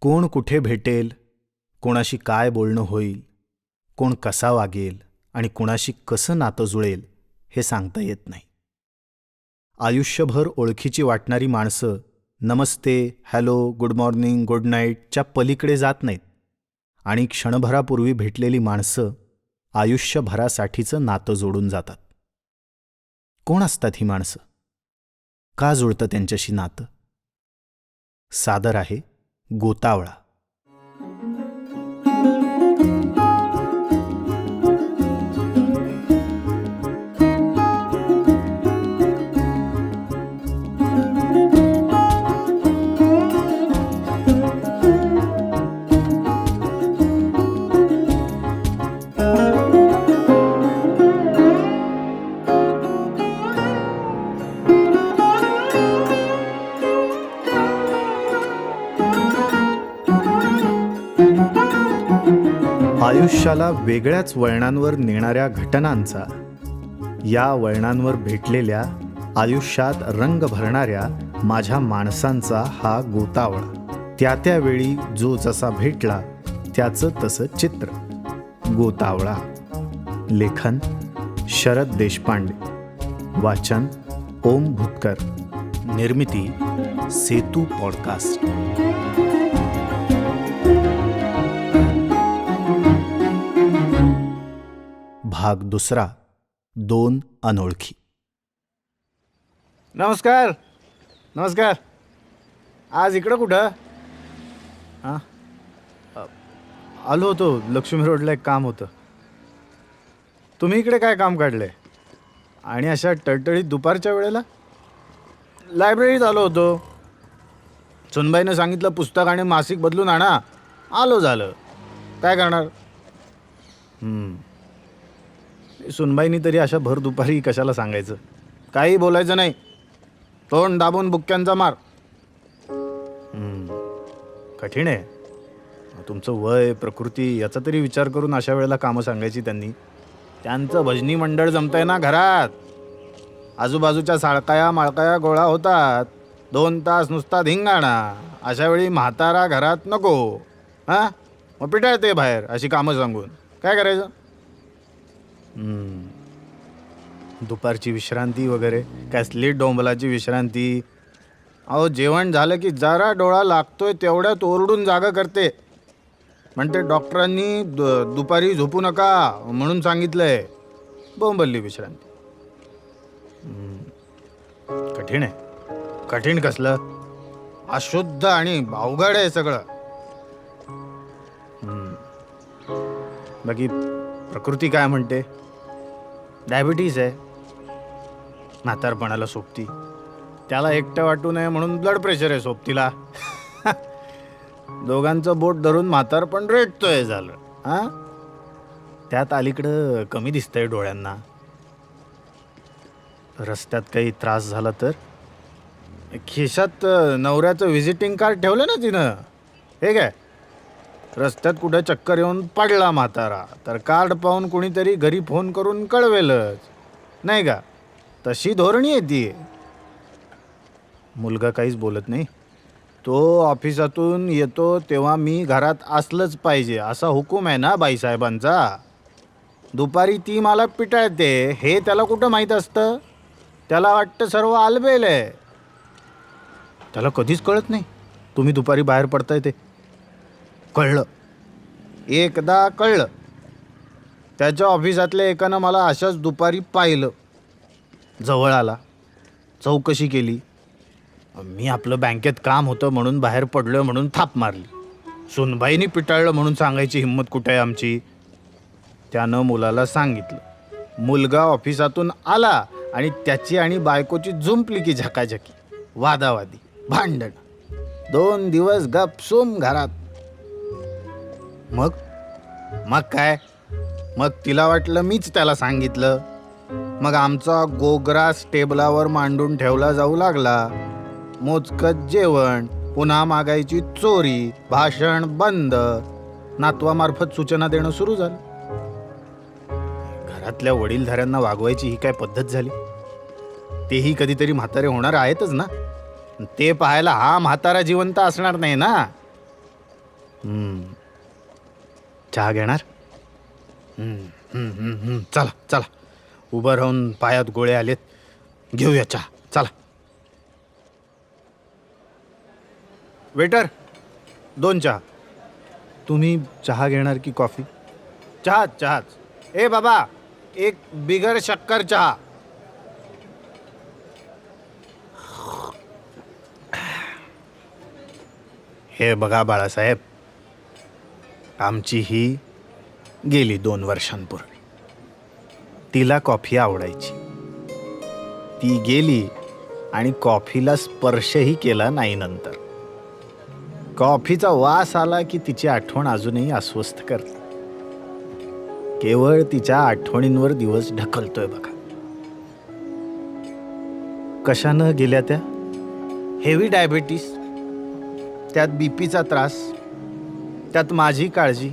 कोण कुठे भेटेल, कोणाशी काय बोलणं होईल, कोण कसा वागेल आणि कोणाशी कसं नातं जुळेल हे सांगता येत नाही. आयुष्यभर ओळखीची वाटणारी माणसं नमस्ते, हॅलो, गुड मॉर्निंग, गुड नाईटच्या पलीकडे जात नाहीत आणि क्षणभरापूर्वी भेटलेली माणसं आयुष्यभरासाठीचं नातं जोडून जातात. कोण असतात ही माणसं? का जुळतं त्यांच्याशी नातं? सादर आहे गोतावळा. आयुष्याला वेगळ्याच वळणांवर नेणाऱ्या घटनांचा, या वळणांवर भेटलेल्या, आयुष्यात रंग भरणाऱ्या माझ्या माणसांचा हा गोतावळा. त्या त्यावेळी जो जसा भेटला त्याचं तसं चित्र. गोतावळा. लेखन शरद देशपांडे. वाचन ओम भुतकर. निर्मिती सेतू पॉडकास्ट. भाग दुसरा. 2 अनोळखी. नमस्कार. नमस्कार. आज इकडं कुठं? हां, आलो होतो. लक्ष्मी रोडला एक काम होतं. तुम्ही इकडे काय काम काढलंय? आणि अशा टळटळीत दुपारच्या वेळेला? लायब्ररीत आलो होतो. सुनबाईनं सांगितलं पुस्तक आणि मासिक बदलून आणा. आलो झालं. काय करणार? सुनबाईनी तरी अशा भर दुपारी कशाला सांगायचं? काही बोलायचं नाही. तोंड दाबून बुक्क्यांचा मार. कठीण आहे. तुमचं वय, प्रकृती याचा तरी विचार करून अशा वेळेला कामं सांगायची त्यांनी. त्यांचं भजनी मंडळ जमतंय ना घरात. आजूबाजूच्या साळकाया माळकाया गोळा होतात. 2 तास नुसता धिंगाणा. अशा वेळी म्हातारा घरात नको. हां, मग पिटाळते बाहेर अशी कामं सांगून. काय करायचं? दुपारची विश्रांती वगैरे कसली डोंबलाची विश्रांती? अहो, जेवण झालं की जरा डोळा लागतोय तेवढ्यात ओरडून जागा करते. म्हणते डॉक्टरांनी दुपारी झोपू नका म्हणून सांगितलंय. बोंबलली विश्रांती. कठीण आहे. कठीण कसलं? अशुद्ध आणि अवघड आहे सगळं. बाकी प्रकृती काय म्हणते? डायबिटीज आहे. म्हातारपणाला सोबती. त्याला एकटं वाटू नये म्हणून ब्लड प्रेशर आहे सोबतीला. दोघांचं बोट धरून म्हातारपण रेटतोय झालं. हां, त्यात अलीकडं कमी दिसतंय डोळ्यांना. रस्त्यात काही त्रास झाला तर खिशात नवऱ्याचं व्हिजिटिंग कार्ड ठेवलं ना तिनं. हे काय, रस्त्यात कुठे चक्कर येऊन पडला म्हातारा तर कार्ड पाहून कुणीतरी घरी फोन करून कळवेलच नाही का? तशी धोरणी आहे ती. मुलगा काहीच बोलत नाही. तो ऑफिसातून येतो तेव्हा मी घरात असलंच पाहिजे असा हुकूम आहे ना बाईसाहेबांचा. दुपारी ती मला पिटाळते हे त्याला कुठं माहीत असतं? त्याला वाटतं सर्व आलबेल आहे. त्याला कधीच कळत नाही तुम्ही दुपारी बाहेर पडताय ते. कळलं, एकदा कळलं. त्याच्या ऑफिसातल्या एकानं मला अशाच दुपारी पाहिलं. जवळ आला, चौकशी केली. मी आपलं बँकेत काम होतं म्हणून बाहेर पडलोय म्हणून थाप मारली. सुनबाईनी पिटाळलं म्हणून सांगायची हिंमत कुठे आहे आमची? त्यानं मुलाला सांगितलं. मुलगा ऑफिसातून आला आणि त्याची आणि बायकोची जुंपली की झकाझकी, वादावादी, भांडण. 2 दिवस गपसूम घरात. मग काय? मग तिला वाटलं मीच त्याला सांगितलं. मग आमचा गोग्रास टेबलावर मांडून ठेवला जाऊ लागला. मोजकत जेवण, पुन्हा मागायची चोरी, भाषण बंद. नातवामार्फत सूचना देणं सुरू झालं. घरातल्या वडीलधाऱ्यांना वागवायची ही काय पद्धत झाली? तेही कधीतरी म्हातारे होणार आहेतच ना. ते पाहायला हा म्हातारा जिवंत असणार नाही ना. चहा घेणार? चला चला, उभं राहून पायात गोळे आलेत, घेऊया चहा, चला. वेटर, 2 चहा. तुम्ही चहा घेणार की कॉफी? चहाच. ए बाबा, एक बिगर शक्कर चहा. हे बघा बाळासाहेब, आमची ही गेली 2 वर्षांपूर्वी. तिला कॉफी आवडायची. ती गेली आणि कॉफीला स्पर्शही केला नाही. नंतर कॉफीचा वास आला की तिची आठवण अजूनही अस्वस्थ करते. केवळ तिच्या आठवणींवर दिवस ढकलतोय बघा. कशानं गेल्या त्या? हेवी डायबिटीस, त्यात बीपीचा त्रास, त्यात माझी काळजी,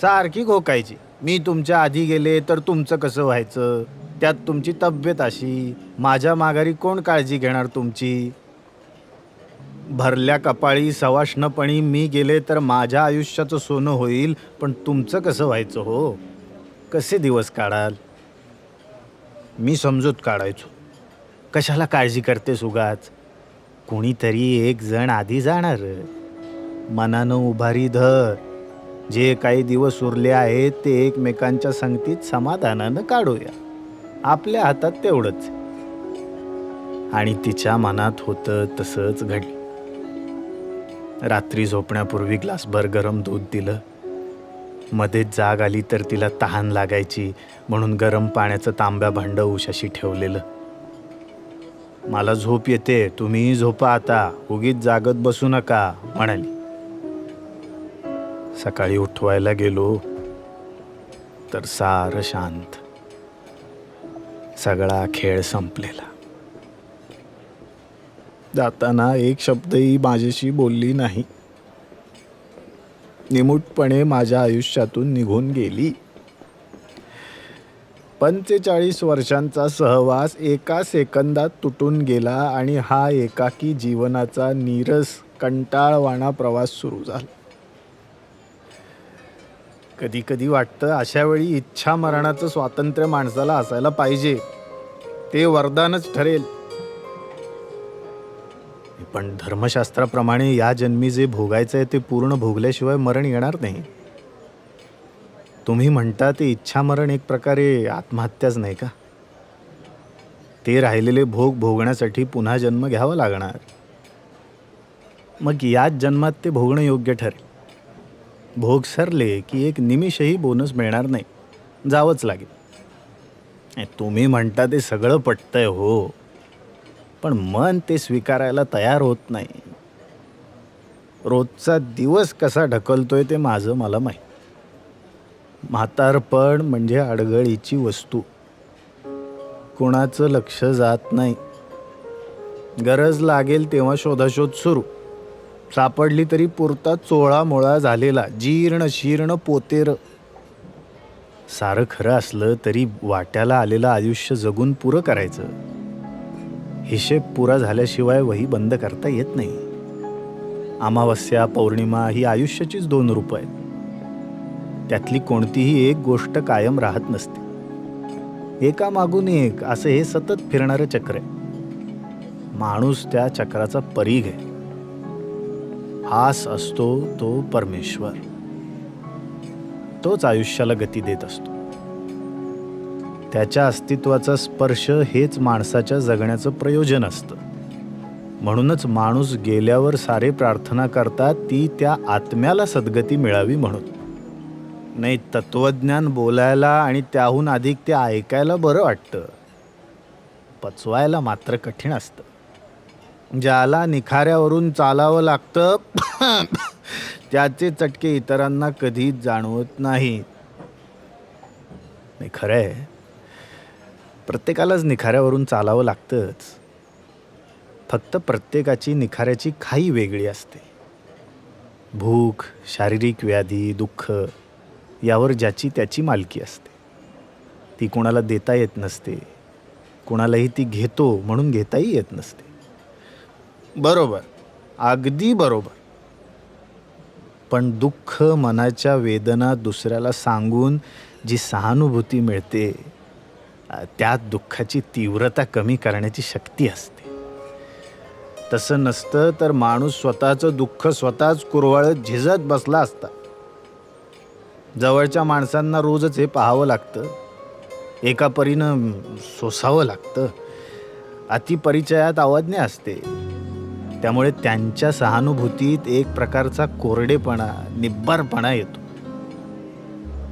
सारखी घोकायची. मी तुमच्या आधी गेले तर तुमचं कसं व्हायचं, त्यात तुमची तब्येत अशी, माझ्या माघारी कोण काळजी घेणार तुमची. भरल्या कपाळी सवाष्णपणी मी गेले तर माझ्या आयुष्याचं सोनं होईल, पण तुमचं कसं व्हायचं हो? कसे दिवस काढाल? मी समजूत काढायचो. कशाला काळजी करतेस उगाच? कोणीतरी एक जण आधी जाणार. मनानं उभारी धर. जे काही दिवस उरले आहेत ते एकमेकांच्या संगतीत समाधानानं काढूया. आपल्या हातात तेवढंच. आणि तिच्या मनात होतं तसंच घडलं. रात्री झोपण्यापूर्वी ग्लासभर गरम दूध दिलं. मध्येच जाग आली तर तिला तहान लागायची म्हणून गरम पाण्याचं तांब्या भांडं उशाशी ठेवलेलं. मला झोप येते, तुम्ही झोपा आता, उगीच जागत बसू नका म्हणाली. सकाळी उठवायला गेलो तर सारं शांत. सगळा खेळ संपलेला. जाताना एक शब्दही माझ्याशी बोलली नाही. निमूटपणे माझ्या आयुष्यातून निघून गेली. 45 वर्षांचा सहवास एका सेकंदात तुटून गेला आणि हा एकाकी जीवनाचा नीरस कंटाळवाणा प्रवास सुरू झाला. कधी कधी वाटतं अशा वेळी इच्छा मरणाचं स्वातंत्र्य माणसाला असायला पाहिजे. ते वरदानच ठरेल. पण धर्मशास्त्राप्रमाणे या जन्मी जे भोगायचं आहे ते पूर्ण भोगल्याशिवाय मरण येणार नाही. तुम्ही म्हणता ते इच्छा मरण एक प्रकारे आत्महत्याच नाही का? ते राहिलेले भोग भोगण्यासाठी पुन्हा जन्म घ्यावा लागणार. मग याच जन्मात ते भोगणं योग्य ठरेल. भोग सरले की एक निमिषही बोनस मिळणार नाही, जावंच लागेल. तुम्ही म्हणता ते सगळं पटतंय हो, पण मन ते स्वीकारायला तयार होत नाही. रोजचा दिवस कसा ढकलतोय ते माझं मला माहीत. म्हातारपण म्हणजे अडगळीची वस्तू. कोणाचं लक्ष जात नाही. गरज लागेल तेव्हा शोधाशोध सुरू. सापडली तरी पुरता चोळामोळा झालेला जीर्ण शीर्ण पोतेर. सारं खरं असलं तरी वाट्याला आलेलं आयुष्य जगून पुरं करायचं. हिशेब पुरा झाल्याशिवाय वही बंद करता येत नाही. अमावस्या पौर्णिमा ही आयुष्याचीच 2 रूपं आहेत. त्यातली कोणतीही एक गोष्ट कायम राहत नसते. एकामागून एक असं हे सतत फिरणारं चक्र आहे. माणूस त्या चक्राचा परीघ आहे. हास असतो तो परमेश्वर. तोच आयुष्याला गती देत असतो. त्याच्या अस्तित्वाचा स्पर्श हेच माणसाच्या जगण्याचं प्रयोजन असतं. म्हणूनच माणूस गेल्यावर सारे प्रार्थना करतात ती त्या आत्म्याला सद्गती मिळावी म्हणून. नाही तत्वज्ञान बोलायला आणि त्याहून अधिक ते ऐकायला बरं वाटतं. पचवायला मात्र कठीण असतं. ज्याला निखाऱ्यावरून चालावं लागतं त्याचे चटके इतरांना कधीच जाणवत नाहीत. नाही खरं आहे, प्रत्येकालाच निखाऱ्यावरून चालावं लागतंच. फक्त प्रत्येकाची निखाऱ्याची खाई वेगळी असते. भूक, शारीरिक व्याधी, दुःख यावर ज्याची त्याची मालकी असते. ती कोणाला देता येत नसते. कोणालाही ती घेतो म्हणून घेताही येत नसते. बरोबर, अगदी बरोबर. पण दुःख, मनाच्या वेदना दुसऱ्याला सांगून जी सहानुभूती मिळते, त्यात दुःखाची तीव्रता कमी करण्याची शक्ती असते. तसं नसतं तर माणूस स्वतःचं दुःख स्वतःच कुरवाळत झिजत बसला असता. जवळच्या माणसांना रोजच हे पाहावं लागतं, एका परीनं सोसावं लागतं. अतिपरिचयात अवज्ञा असते, त्यामुळे त्यांच्या सहानुभूतीत एक प्रकारचा कोरडेपणा, निब्बरपणा येतो.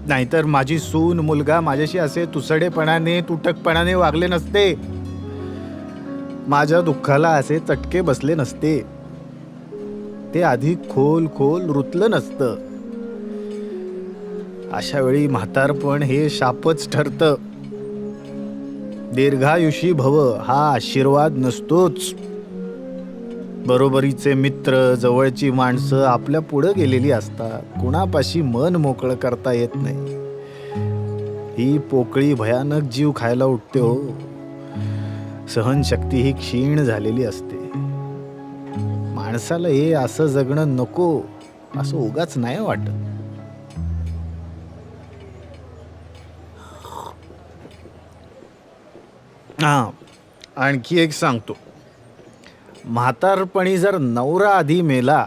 नाहीतर माझी सून, मुलगा माझ्याशी असे तुसडेपणाने, तुटकपणाने वागले नसते, माझ्या दुःखाला असे चटके बसले नसते, ते अधिक खोल खोल रुतलं नसतं. अशा वेळी म्हातारपण हे शापच ठरतं. दीर्घायुषी भव हा आशीर्वाद नसतोच. बरोबरीचे मित्र, जवळची माणसं आपल्या पुढं गेलेली असतात, कुणापाशी मन मोकळं करता येत नाही. ही पोकळी भयानक जीव खायला उठते हो. सहनशक्ती ही क्षीण झालेली असते. माणसाला हे असं जगणं नको असं उगाच नाही वाटत. आणखी एक सांगतो. म्हातारपणी जर नवरा आधी मेला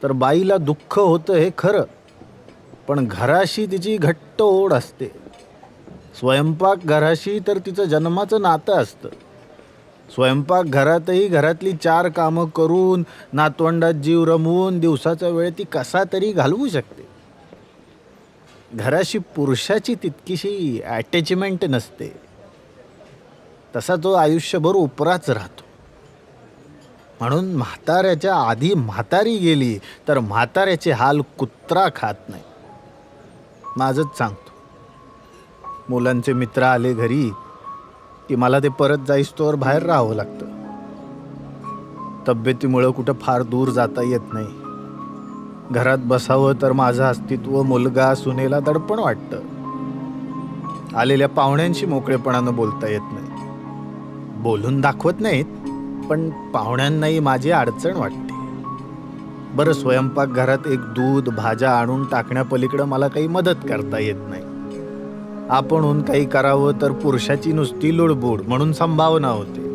तर बाईला दुःख होतं हे खरं, पण घराशी तिची घट्ट ओढ असते. स्वयंपाक घराशी तर तिचं जन्माचं नातं असतं. स्वयंपाक घरातही घरातली 4 कामं करून, नातवंडात जीव रमवून दिवसाचा वेळ ती कसा तरी घालवू शकते. घराशी पुरुषाची तितकीशी अटॅचमेंट नसते. तसा तो आयुष्यभर उपराच राहतो. म्हणून म्हाताऱ्याच्या आधी म्हातारी गेली तर म्हाताऱ्याचे हाल कुत्रा खात नाही. माझंच सांगतो. मुलांचे मित्र आले घरी की मला ते परत जाईस्तोवर बाहेर राहावं लागतं. तब्येतीमुळं कुठं फार दूर जाता येत नाही. घरात बसावं तर माझं अस्तित्व मुलगा सुनेला दडपण वाटतं. आलेल्या पाहुण्यांशी मोकळेपणानं बोलता येत नाही. बोलून दाखवत नाहीत, पण पाहुण्यांनाही माझी अडचण वाटते. बरं, स्वयंपाकघरात एक दूध, भाज्या आणून टाकण्यापलीकडं मला काही मदत करता येत नाही. आपणहून काही करावं तर पुरुषाची नुसती लुडबुड म्हणून संभावना होते.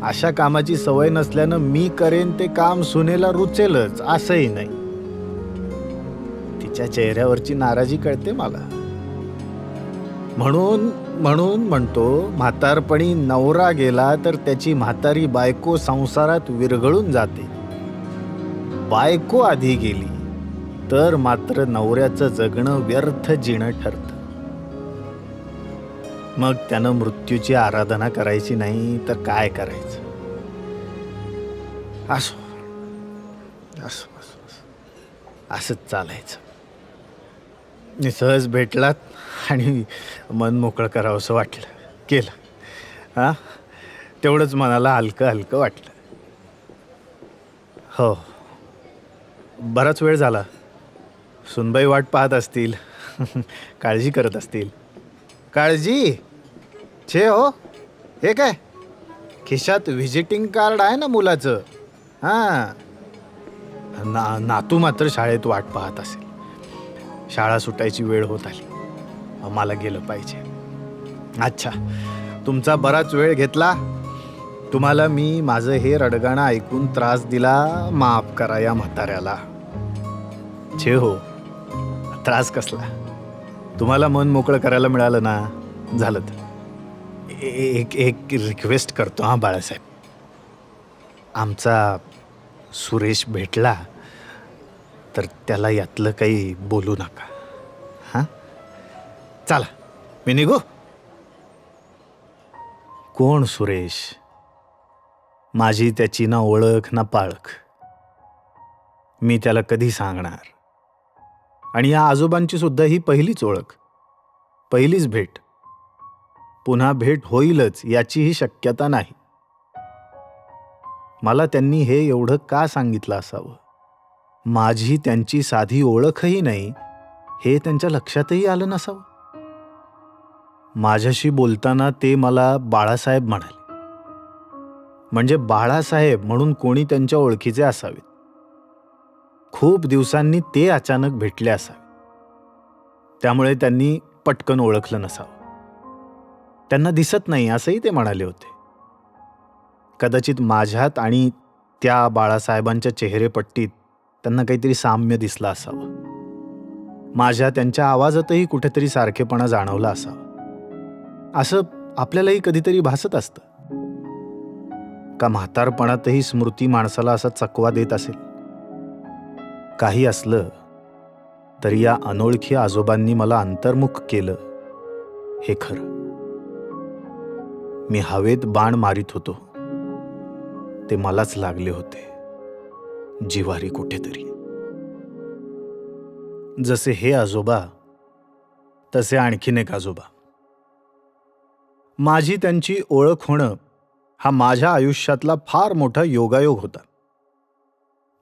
अशा कामाची सवय नसल्यानं मी करेन ते काम सुनेला रुचेलच असंही नाही. तिच्या चेहऱ्यावरची नाराजी कळते मला. म्हणून म्हणतो, म्हातारपणी नवरा गेला तर त्याची म्हातारी बायको संसारात विरघळून जाते. बायको आधी गेली तर मात्र नवऱ्याचं जगणं व्यर्थ जीणं ठरतं. मग त्यानं मृत्यूची आराधना करायची नाही तर काय करायचं? असंच चालायचं. सहज भेटलात आणि मन मोकळं करावंसं वाटलं, केलं. तेवढंच मनाला हलकं हलकं वाटलं. हो, बराच वेळ झाला. सुनबाई वाट पाहत असतील, काळजी करत असतील. काळजी छे हो. हे काय, खिशात व्हिजिटिंग कार्ड आहे ना मुलाचं? नातू मात्र शाळेत वाट पाहत असेल. शाळा सुटायची वेळ होत आली. मला गेलं पाहिजे. अच्छा, तुमचा बराच वेळ घेतला. तुम्हाला मी माझं हे रडगाणं ऐकून त्रास दिला, माफ करा या म्हाताऱ्याला. छे हो, त्रास कसला? तुम्हाला मन मोकळं करायला मिळालं ना, झालं. तर एक रिक्वेस्ट करतो बाळासाहेब. आमचा सुरेश भेटला तर त्याला यातलं काही बोलू नका. चला, मी निघू. कोण सुरेश? माझी त्याची ना ओळख ना पाळख. मी त्याला कधी सांगणार? आणि या आजोबांची सुद्धा ही पहिलीच ओळख, पहिलीच भेट. पुन्हा भेट होईलच याचीही शक्यता नाही. मला त्यांनी हे एवढं का सांगितलं असावं? माझी त्यांची साधी ओळखही नाही हे त्यांच्या लक्षातही आलं नसावं. माझ्याशी बोलताना ते मला बाळासाहेब म्हणाले. म्हणजे बाळासाहेब म्हणून कोणी त्यांच्या ओळखीचे असावेत. खूप दिवसांनी ते अचानक भेटले असावे. त्यामुळे त्यांनी पटकन ओळखलं नसावं. त्यांना दिसत नाही असंही ते म्हणाले होते. कदाचित माझ्यात आणि त्या बाळासाहेबांच्या चेहरेपट्टीत त्यांना काहीतरी साम्य दिसलं असावं. माझ्या त्यांच्या आवाजातही कुठेतरी सारखेपणा जाणवला असावा. असं आपल्यालाही कधीतरी भासत असतं का म्हातारपणातही स्मृती माणसाला असा चकवा देत असेल. काही असलं तरी या अनोळखी आजोबांनी मला अंतर्मुख केलं हे खरं. मी हवेत बाण मारित होतो ते मलाच लागले होते जिवारी कुठेतरी. जसे हे आजोबा तसे आणखीन एक आजोबा. माझी त्यांची ओळख होणं हा माझ्या आयुष्यातला फार मोठा योगायोग होता.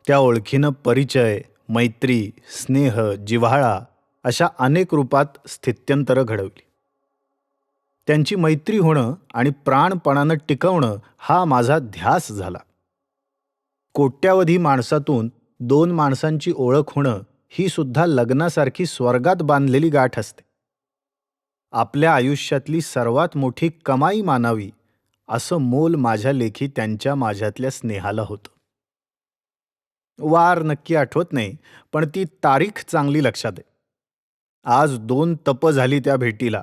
त्या ओळखीनं परिचय, मैत्री, स्नेह, जिव्हाळा अशा अनेक रूपात स्थित्यंतरं घडवली. त्यांची मैत्री होणं आणि प्राणपणानं टिकवणं हा माझा ध्यास झाला. कोट्यावधी माणसातून 2 माणसांची ओळख होणं ही सुद्धा लग्नासारखी स्वर्गात बांधलेली गाठ असते. आपल्या आयुष्यातली सर्वात मोठी कमाई मानावी असं मोल माझ्या लेखी त्यांच्या माझ्यातल्या स्नेहाला होतं. वार नक्की आठवत नाही, पण ती तारीख चांगली लक्षात आहे. आज 2 तप झाली त्या भेटीला.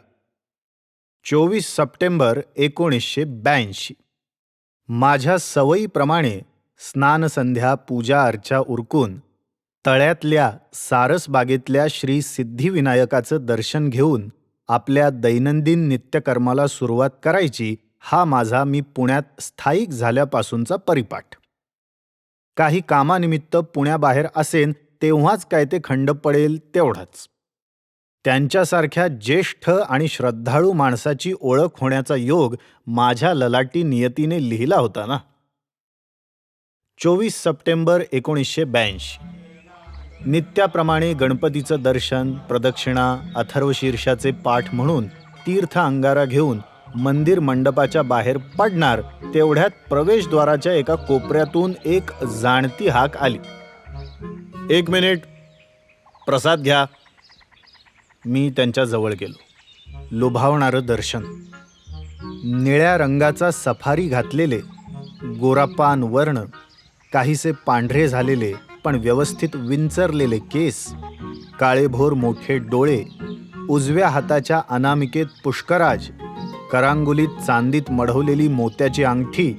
24 सप्टेंबर 1982. माझ्या सवयीप्रमाणे स्नानसंध्या पूजा अर्चा उरकून तळ्यातल्या सारसबागेतल्या श्री सिद्धिविनायकाचं दर्शन घेऊन आपल्या दैनंदिन नित्यकर्माला सुरुवात करायची हा माझा मी पुण्यात स्थायिक झाल्यापासूनचा परिपाठ. काही कामानिमित्त पुण्याबाहेर असेन तेव्हाच काय ते खंड पडेल तेवढाच. त्यांच्यासारख्या ज्येष्ठ आणि श्रद्धाळू माणसाची ओळख होण्याचा योग माझ्या ललाटी नियतीने लिहिला होता ना. 24 सप्टेंबर 1982. नित्याप्रमाणे गणपतीचं दर्शन, प्रदक्षिणा, अथर्वशीर्षाचे पाठ म्हणून तीर्थ अंगारा घेऊन मंदिर मंडपाच्या बाहेर पडणार तेवढ्यात प्रवेशद्वाराच्या एका कोपऱ्यातून एक जाणती हाक आली. 1 मिनिट, प्रसाद घ्या. मी त्यांच्या जवळ गेलो. लुभावणारं दर्शन. निळ्या रंगाचा सफारी घातलेले, गोरापान वर्ण, काहीसे पांढरे झालेले पण व्यवस्थित विंचरलेले केस, काळेभोर मोठे डोळे, उजव्या हाताच्या अनामिकेत पुष्कराज, करांगुलीत चांदीत मढवलेली मोत्याची अंगठी,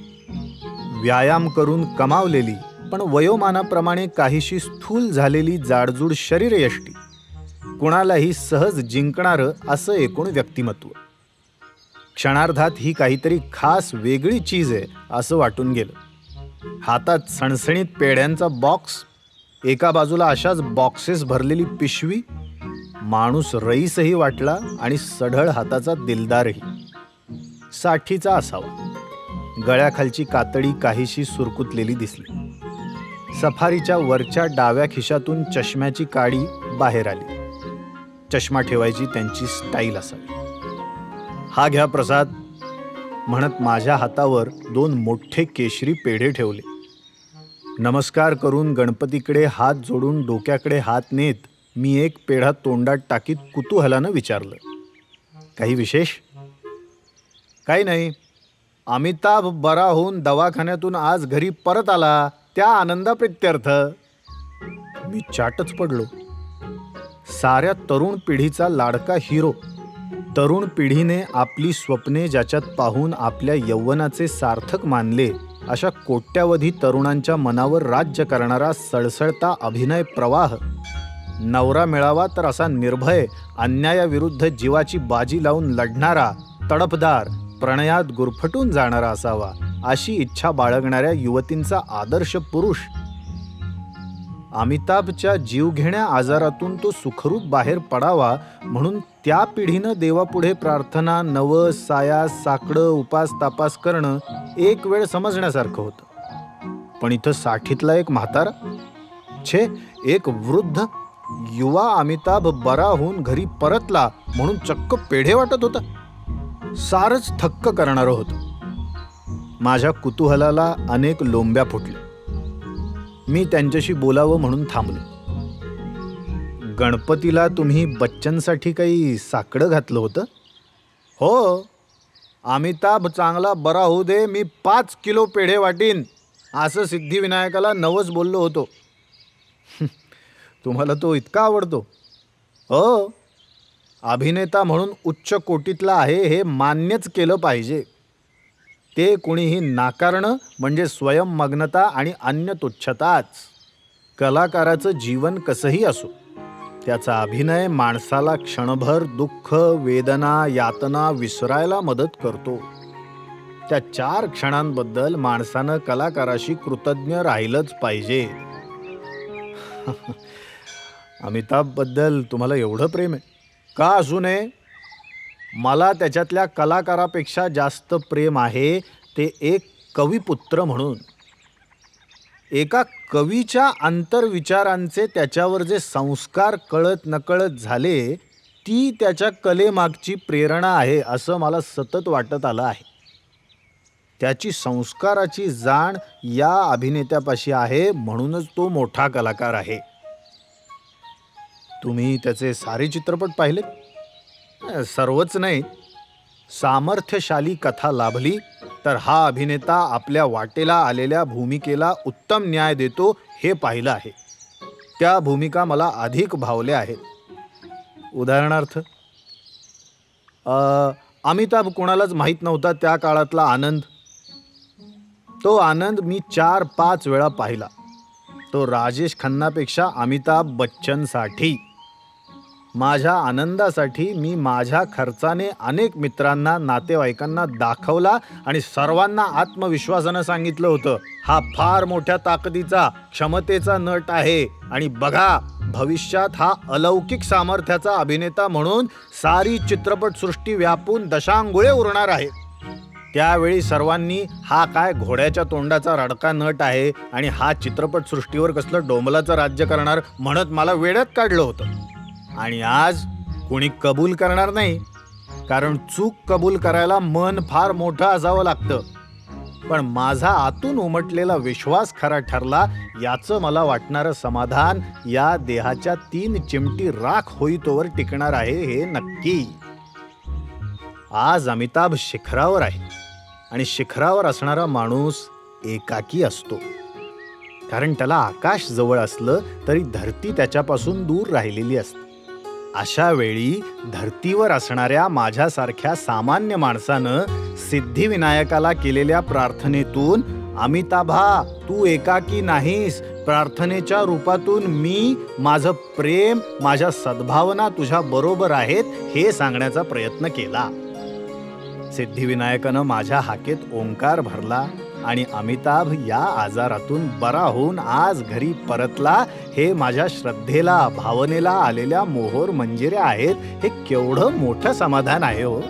व्यायाम करून कमावलेली पण वयोमानाप्रमाणे काहीशी स्थूल झालेली जाडजूड शरीरयष्टी, कुणालाही सहज जिंकणारं असं एकूण व्यक्तिमत्व. क्षणार्धात ही काहीतरी खास वेगळी चीज आहे असं वाटून गेलं. हातात सणसणीत पेढ्यांचा बॉक्स, एका बाजूला अशाच बॉक्सेस भरलेली पिशवी. माणूस रईसही वाटला आणि सढळ हाताचा दिलदारही. 60चा असावा. गळ्याखालची कातडी काहीशी सुरकुतलेली दिसली. सफारीच्या वरच्या डाव्या खिशातून चष्म्याची काडी बाहेर आली. चष्मा ठेवायची त्यांची स्टाईल असावी. हा घ्या प्रसाद म्हणत माझ्या हातावर 2 मोठे केशरी पेढे ठेवले. नमस्कार करून गणपतीकडे हात जोडून डोक्याकडे हात नेत मी एक पेढा तोंडात टाकीत कुतूहलानं विचारलं, काही विशेष? काही नाही. अमिताभ बरा होऊन दवाखान्यातून आज घरी परत आला त्या आनंदाप्रित्यर्थ. मी चाटच पडलो. साऱ्या तरुण पिढीचा लाडका हिरो. तरुण पिढीने आपली स्वप्ने ज्याच्यात पाहून आपल्या यौवनाचे सार्थक मानले अशा कोट्यावधी तरुणांच्या मनावर राज्य करणारा सळसळता अभिनय प्रवाह. नवरा मिळावा तर असा निर्भय, अन्यायाविरुद्ध जीवाची बाजी लावून लढणारा, तडफदार, प्रणयात गुरफटून जाणारा असावा अशी इच्छा बाळगणाऱ्या युवतींचा आदर्श पुरुष. अमिताभच्या जीवघेण्या आजारातून तो सुखरूप बाहेर पडावा म्हणून त्या पिढीनं देवापुढे प्रार्थना, नवस, सायास, साकडं, उपास तापास करणं एक वेळ समजण्यासारखं होतं. पण इथं 60तला एक म्हातारा, छे एक वृद्ध युवा अमिताभ बरा होऊन घरी परतला म्हणून चक्क पेढे वाटत होता. सारच थक्क करणारं होतं. माझ्या कुतूहलाला अनेक लोंब्या फुटल्या. मी त्यांच्याशी बोलावं म्हणून थांबलो. गणपतीला तुम्ही बच्चनसाठी काही साकडं घातलं होतं? हो. अमिताभ चांगला बरा होऊ दे, मी 5 किलो पेढे वाटीन असं सिद्धिविनायकाला नवस बोललो होतो. तुम्हाला तो इतका आवडतो? हो. अभिनेता म्हणून उच्च कोटीतला आहे हे मान्यच केलं पाहिजे. ते कुणीही नाकारणं म्हणजे स्वयंमग्नता आणि अन्य तुच्छताच. कलाकाराचं जीवन कसंही असो, त्याचा अभिनय माणसाला क्षणभर दुःख, वेदना, यातना विसरायला मदत करतो. त्या 4 क्षणांबद्दल माणसानं कलाकाराशी कृतज्ञ राहिलंच पाहिजे. अमिताभबद्दल तुम्हाला एवढं प्रेम आहे? का असू नये. मला त्याच्यातल्या कलाकारापेक्षा जास्त प्रेम आहे ते एक कविपुत्र म्हणून. एका कवीच्या अंतर्विचारांचे त्याच्यावर जे संस्कार कळत नकळत झाले, ती त्याच्या कलेमागची प्रेरणा आहे असं मला सतत वाटत आलं आहे. त्याची संस्काराची जाण या अभिनेत्यापाशी आहे, म्हणूनच तो मोठा कलाकार आहे. तुम्ही त्याचे सारे चित्रपट पाहिलेत? सर्वच नाही. सामर्थ्यशाली कथा लाभली तर हा अभिनेता आपल्या वाटेला आलेल्या भूमिकेला उत्तम न्याय देतो हे पाहिलं आहे. त्या भूमिका मला अधिक भावल्या आहेत. उदाहरणार्थ, अमिताभ कोणालाच माहीत नव्हता त्या काळातला आनंद. तो आनंद मी 4-5 वेळा पाहिला. तो राजेश खन्नापेक्षा अमिताभ बच्चनसाठी. माझ्या आनंदासाठी मी माझ्या खर्चाने अनेक मित्रांना, नातेवाईकांना दाखवला आणि सर्वांना आत्मविश्वासानं सांगितलं होतं, हा फार मोठ्या ताकदीचा, क्षमतेचा नट आहे आणि बघा, भविष्यात हा अलौकिक सामर्थ्याचा अभिनेता म्हणून सारी चित्रपटसृष्टी व्यापून दशांगुळे उरणार आहे. त्यावेळी सर्वांनी हा काय घोड्याच्या तोंडाचा रडका नट आहे आणि हा चित्रपटसृष्टीवर कसलं डोंबलाचं राज्य करणार म्हणत मला वेड्यात काढलं होतं. आणि आज कोणी कबूल करणार नाही, कारण चूक कबूल करायला मन फार मोठं असावं लागतं. पण माझा आतून उमटलेला विश्वास खरा ठरला याचं मला वाटणारं समाधान या देहाच्या 3 चिमटी राख होईतोवर टिकणार आहे हे नक्की. आज अमिताभ शिखरावर आहे आणि शिखरावर असणारा माणूस एकाकी असतो, कारण त्याला आकाश जवळ असलं तरी धरती त्याच्यापासून दूर राहिलेली असते. अशा वेळी धरतीवर असणाऱ्या माझ्यासारख्या सामान्य माणसानं सिद्धिविनायकाला केलेल्या प्रार्थनेतून, अमिताभा तू एकाकी नाहीस, प्रार्थनेच्या रूपातून मी, माझं प्रेम, माझ्या सद्भावना तुझ्या बरोबर आहेत हे सांगण्याचा प्रयत्न केला. सिद्धिविनायकानं माझ्या हाकेत ओंकार भरला आणि अमिताभ या आजारातून बरा होऊन आज घरी परतला हे माझ्या श्रद्धेला, भावनेला आलेल्या मोहोर मंजिऱ्या आहेत. हे केवढं मोठं समाधान आहे हो.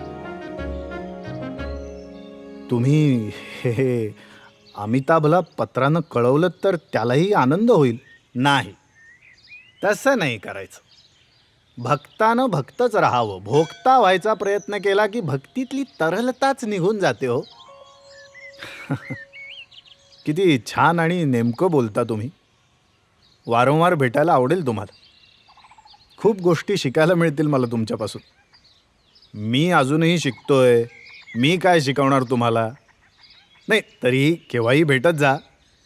तुम्ही हे अमिताभला पत्रानं कळवलं तर त्यालाही आनंद होईल. नाही, तसं नाही करायचं. भक्तानं भक्तच राहावं. भोक्ता व्हायचा प्रयत्न केला की भक्तीतली तरलताच निघून जाते हो. किती छान आणि नेमकं बोलता तुम्ही. वारंवार भेटायला आवडेल तुम्हाला. खूप गोष्टी शिकायला मिळतील मला तुमच्यापासून. मी अजूनही शिकतोय. मी काय शिकवणार तुम्हाला? नाही, तरीही केव्हाही भेटत जा.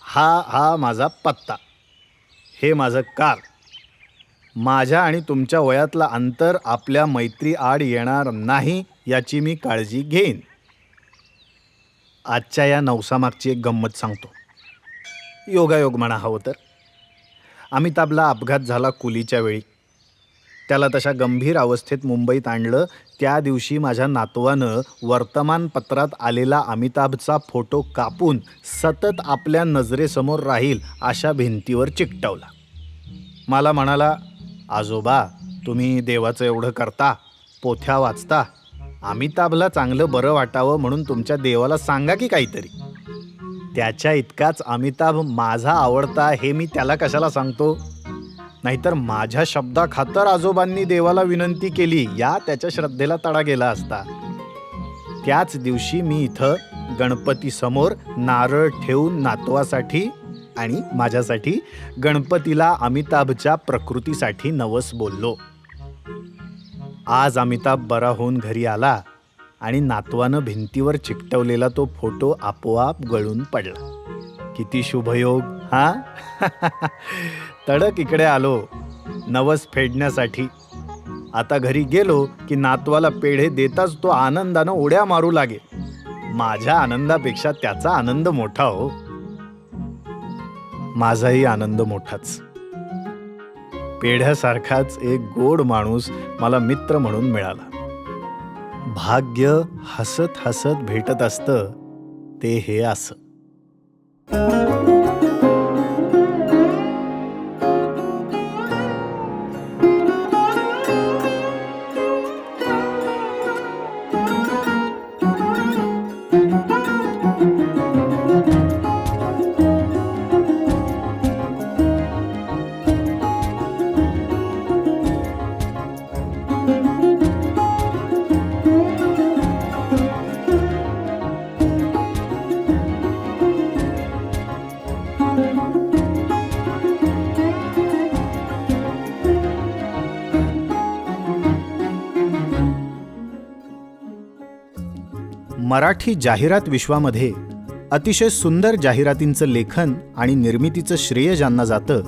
हा माझा पत्ता. हे माझं कार्ड. माझ्या आणि तुमच्या वयातला अंतर आपल्या मैत्री आड येणार नाही याची मी काळजी घेईन. आजच्या या नवसामागची एक गंमत सांगतो. योगायोग म्हणा हवं तर. अमिताभला अपघात झाला कुलीच्या वेळी. त्याला तशा गंभीर अवस्थेत मुंबईत आणलं. त्या दिवशी माझ्या नातवानं वर्तमानपत्रात आलेला अमिताभचा फोटो कापून सतत आपल्या नजरेसमोर राहील अशा भिंतीवर चिकटवला. मला म्हणाला, आजोबा तुम्ही देवाचं एवढं करता, पोथ्या वाचता, अमिताभला चांगलं बरं वाटावं म्हणून तुमच्या देवाला सांगा की काहीतरी. त्याच्या इतकाच अमिताभ माझा आवडता हे मी त्याला कशाला सांगतो? नाहीतर माझ्या शब्दाखातर आजोबांनी देवाला विनंती केली या त्याच्या श्रद्धेला तडा गेला असता. त्याच दिवशी मी इथं गणपतीसमोर नारळ ठेवून नातवासाठी आणि माझ्यासाठी गणपतीला अमिताभच्या प्रकृतीसाठी नवस बोललो. आज अमिताभ बरा होऊन घरी आला आणि नातवानं भिंतीवर चिकटवलेला तो फोटो आपोआप गळून पडला. किती शुभयोग हा. तडक इकडे आलो नवस फेडण्यासाठी. आता घरी गेलो की नातवाला पेढे देताच तो आनंदानं उड्या मारू लागे. माझ्या आनंदापेक्षा त्याचा आनंद मोठा हो. माझाही आनंद मोठाच. पेढ्यासारखाच एक गोड माणूस मला मित्र म्हणून मिळाला. भाग्य हसत हसत भेटत असतं ते हे असं. मराठी जाहिरात विश्वामध्ये अतिशय सुंदर जाहिरातींचं लेखन आणि निर्मितीचं श्रेय ज्यांना जातं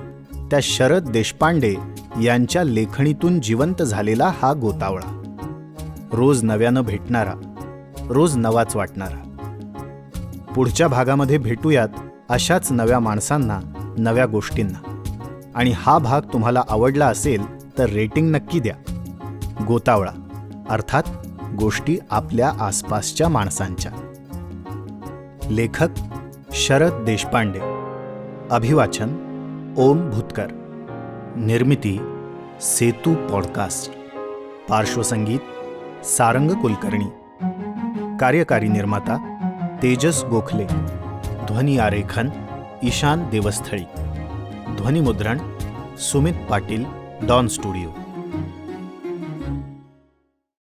त्या शरद देशपांडे यांच्या लेखणीतून जिवंत झालेला हा गोतावळा. रोज नव्यानं भेटणारा, रोज नवाच वाटणारा. पुढच्या भागामध्ये भेटूयात अशाच नव्या माणसांना, नव्या गोष्टींना. आणि हा भाग तुम्हाला आवडला असेल तर रेटिंग नक्की द्या. गोतावळा अर्थात गोष्टी आपल्या आसपासच्या माणसांच्या. लेखक शरद देशपांडे. अभिवाचन ओम भूतकर. निर्मिती सेतू पॉडकास्ट. पार्श्वसंगीत सारंग कुलकर्णी. कार्यकारी निर्माता तेजस गोखले. ध्वनी आरेखन ईशान देवस्थळी. ध्वनिमुद्रण सुमित पाटील, डॉन स्टुडिओ.